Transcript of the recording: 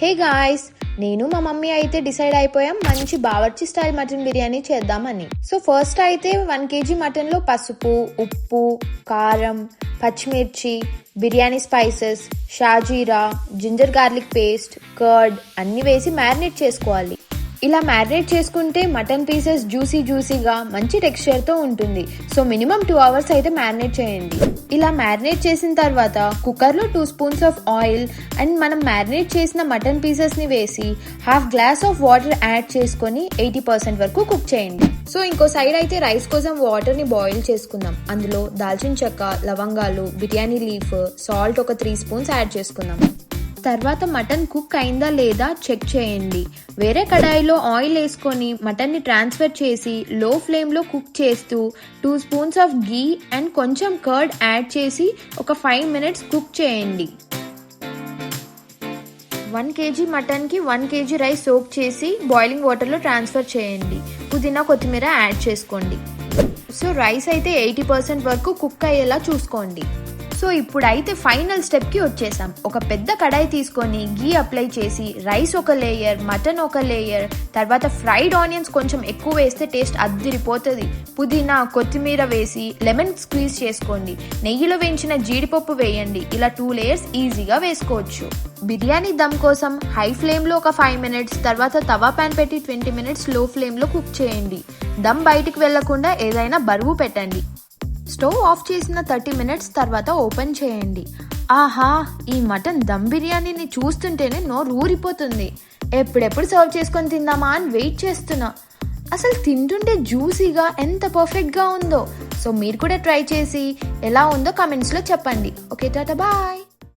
Hey guys, నేను మా mummy అయితే డిసైడ్ అయిపోయాం మంచి బావర్చి స్టైల్ మటన్ బిర్యానీ చేద్దామని. సో ఫస్ట్ అయితే 1 kg మటన్ లో పసుపు, ఉప్పు, కారం, పచ్చిమిర్చి, బిర్యానీ స్పైసెస్, షాజీరా, జింజర్ గార్లిక్ పేస్ట్, కర్డ్ అన్ని వేసి మ్యారినేట్ చేసుకోవాలి. ఇలా మ్యారినేట్ చేసుకుంటే మటన్ పీసెస్ జ్యూసీగా మంచి టెక్స్చర్తో ఉంటుంది. సో మినిమం 2 hours అయితే మ్యారినేట్ చేయండి. ఇలా మ్యారినేట్ చేసిన తర్వాత కుక్కర్లో 2 spoons ఆఫ్ ఆయిల్ అండ్ మనం మ్యారినేట్ చేసిన మటన్ పీసెస్ని వేసి 1/2 glass ఆఫ్ వాటర్ యాడ్ చేసుకొని 80% వరకు కుక్ చేయండి. సో ఇంకో సైడ్ అయితే రైస్ కోసం వాటర్ని బాయిల్ చేసుకుందాం. అందులో దాల్చిన చెక్క, లవంగాలు, బిర్యానీ లీఫ్, సాల్ట్ ఒక 3 spoons యాడ్ చేసుకుందాం. తర్వాత మటన్ కుక్ అయిందా లేదా చెక్ చేయండి. వేరే కడాయిలో ఆయిల్ వేసుకొని మటన్ని ట్రాన్స్ఫర్ చేసి లో ఫ్లేమ్లో కుక్ చేస్తూ 2 spoons ఆఫ్ గీ అండ్ కొంచెం కర్డ్ యాడ్ చేసి ఒక 5 minutes కుక్ చేయండి. 1 kg మటన్కి 1 kg రైస్ సోక్ చేసి బాయిలింగ్ వాటర్లో ట్రాన్స్ఫర్ చేయండి. పుదీనా, కొత్తిమీర యాడ్ చేసుకోండి. సో రైస్ అయితే 80% వరకు కుక్ అయ్యేలా చూసుకోండి. సో ఇప్పుడైతే ఫైనల్ స్టెప్కి వచ్చేసాం. ఒక పెద్ద కడాయి తీసుకొని గీ అప్లై చేసి రైస్ ఒక లేయర్, మటన్ ఒక లేయర్, తర్వాత ఫ్రైడ్ ఆనియన్స్ కొంచెం ఎక్కువ వేస్తే టేస్ట్ అద్దిరిపోతుంది. పుదీనా, కొత్తిమీర వేసి లెమన్ స్క్వీజ్ చేసుకోండి. నెయ్యిలో వేయించిన జీడిపప్పు వేయండి. ఇలా 2 layers ఈజీగా వేసుకోవచ్చు. బిర్యానీ దమ్ కోసం హై ఫ్లేమ్లో ఒక 5 minutes, తర్వాత తవా ప్యాన్ పెట్టి 20 minutes లో ఫ్లేమ్లో కుక్ చేయండి. దమ్ బయటికి వెళ్లకుండా ఏదైనా బరువు పెట్టండి. స్టవ్ ఆఫ్ చేసిన 30 minutes తర్వాత ఓపెన్ చేయండి. ఆహా, ఈ మటన్ దమ్ బిర్యానీని చూస్తుంటేనే నోరు ఊరిపోతుంది. ఎప్పుడెప్పుడు సర్వ్ చేసుకొని తిందామా అని వెయిట్ చేస్తున్నా. అసలు తింటుంటే జ్యూసీగా ఎంత పర్ఫెక్ట్గా ఉందో. సో మీరు కూడా ట్రై చేసి ఎలా ఉందో కామెంట్స్లో చెప్పండి. Okay, tata, bye.